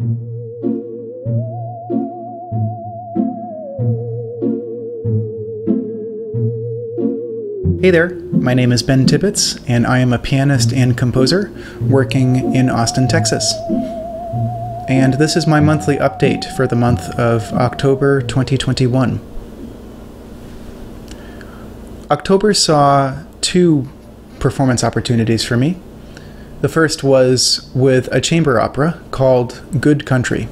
Hey there, my name is Ben Tibbetts, and I am a pianist and composer working in Austin, Texas. And this is my monthly update for the month of October 2021. October saw two performance opportunities for me. The first was with a chamber opera called Good Country.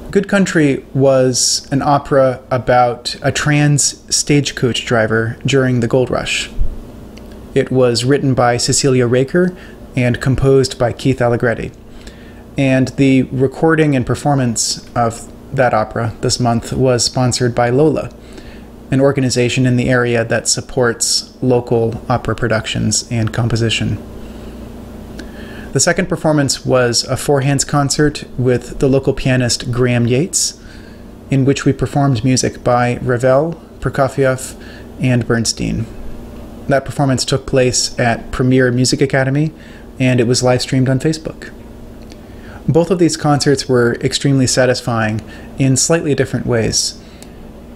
Good Country was an opera about a trans stagecoach driver during the Gold Rush. It was written by Cecilia Raker and composed by Keith Allegretti. And the recording and performance of that opera this month was sponsored by Lola, an organization in the area that supports local opera productions and composition. The second performance was a four-hands concert with the local pianist Graham Yates, in which we performed music by Ravel, Prokofiev, and Bernstein. That performance took place at Premier Music Academy, and it was live-streamed on Facebook. Both of these concerts were extremely satisfying in slightly different ways.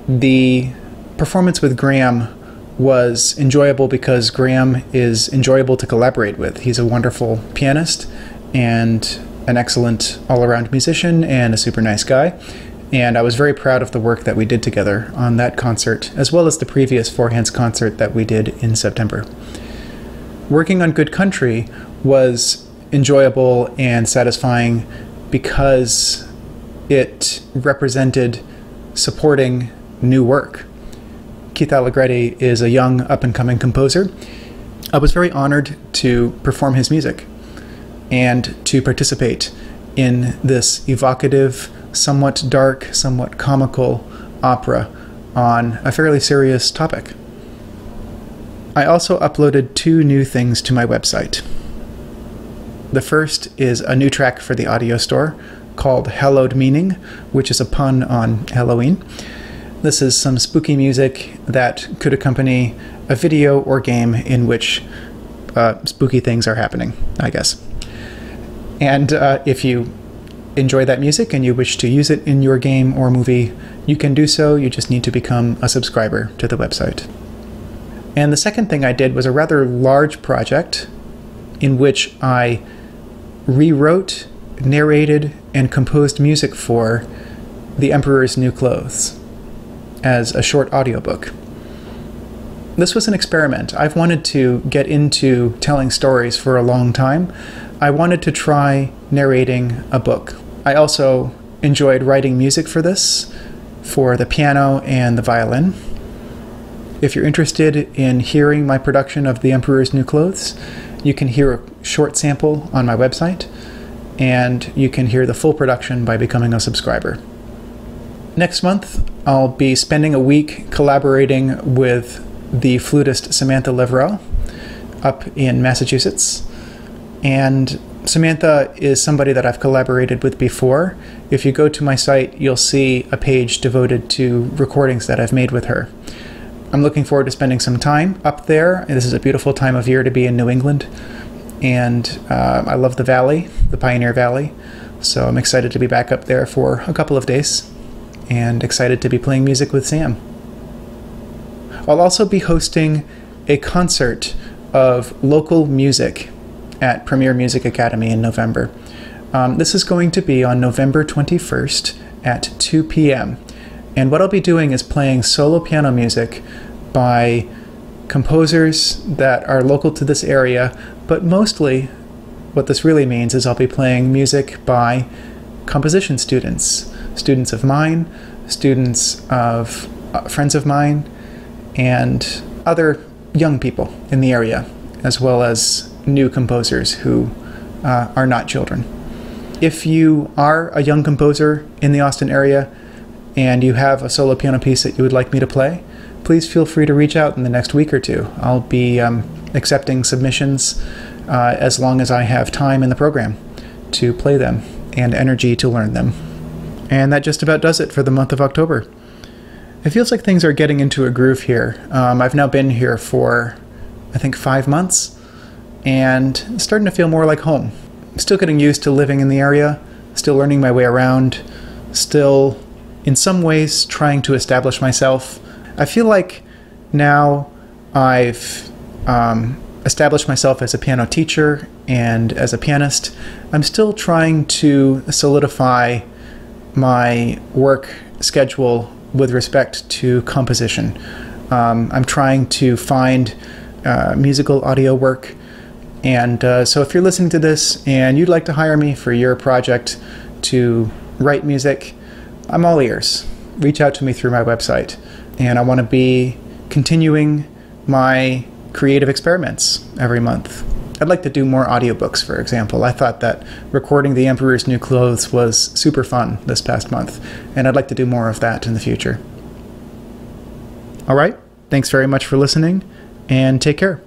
The performance with Graham was enjoyable because Graham is enjoyable to collaborate with. He's a wonderful pianist and an excellent all-around musician and a super nice guy. And I was very proud of the work that we did together on that concert, as well as the previous four-hands concert that we did in September. Working on Good Country was enjoyable and satisfying because it represented supporting new work. Keith Allegretti is a young up-and-coming composer. I was very honored to perform his music and to participate in this evocative, somewhat dark, somewhat comical opera on a fairly serious topic. I also uploaded two new things to my website. The first is a new track for the audio store called Hallowed Meaning, which is a pun on Halloween. This is some spooky music that could accompany a video or game in which spooky things are happening, I guess. And if you enjoy that music and you wish to use it in your game or movie, you can do so. You just need to become a subscriber to the website. And the second thing I did was a rather large project in which I rewrote, narrated, and composed music for The Emperor's New Clothes as a short audiobook. This was an experiment. I've wanted to get into telling stories for a long time. I wanted to try narrating a book. I also enjoyed writing music for this, for the piano and the violin. If you're interested in hearing my production of The Emperor's New Clothes, you can hear a short sample on my website, and you can hear the full production by becoming a subscriber. Next month, I'll be spending a week collaborating with the flutist Samantha Leverell up in Massachusetts. And Samantha is somebody that I've collaborated with before. If you go to my site, you'll see a page devoted to recordings that I've made with her. I'm looking forward to spending some time up there. This is a beautiful time of year to be in New England. And I love the valley, the Pioneer Valley. So I'm excited to be back up there for a couple of days and excited to be playing music with Sam. I'll also be hosting a concert of local music at Premier Music Academy in November. This is going to be on November 21st at 2 p.m. And what I'll be doing is playing solo piano music by composers that are local to this area, but mostly what this really means is I'll be playing music by composition students, students of mine, students of friends of mine, and other young people in the area, as well as new composers who are not children. If you are a young composer in the Austin area and you have a solo piano piece that you would like me to play, please feel free to reach out in the next week or two. I'll be accepting submissions as long as I have time in the program to play them and energy to learn them. And that just about does it for the month of October. It feels like things are getting into a groove here. I've now been here for, I think, 5 months, and it's starting to feel more like home. I'm still getting used to living in the area, still learning my way around, still in some ways trying to establish myself. I feel like now I've established myself as a piano teacher and as a pianist. I'm still trying to solidify my work schedule with respect to composition. I'm trying to find musical audio work, and so if you're listening to this and you'd like to hire me for your project to write music, I'm all ears. Reach out to me through my website, and I want to be continuing my creative experiments every month. I'd like to do more audiobooks, for example. I thought that recording The Emperor's New Clothes was super fun this past month, and I'd like to do more of that in the future. All right, thanks very much for listening, and take care.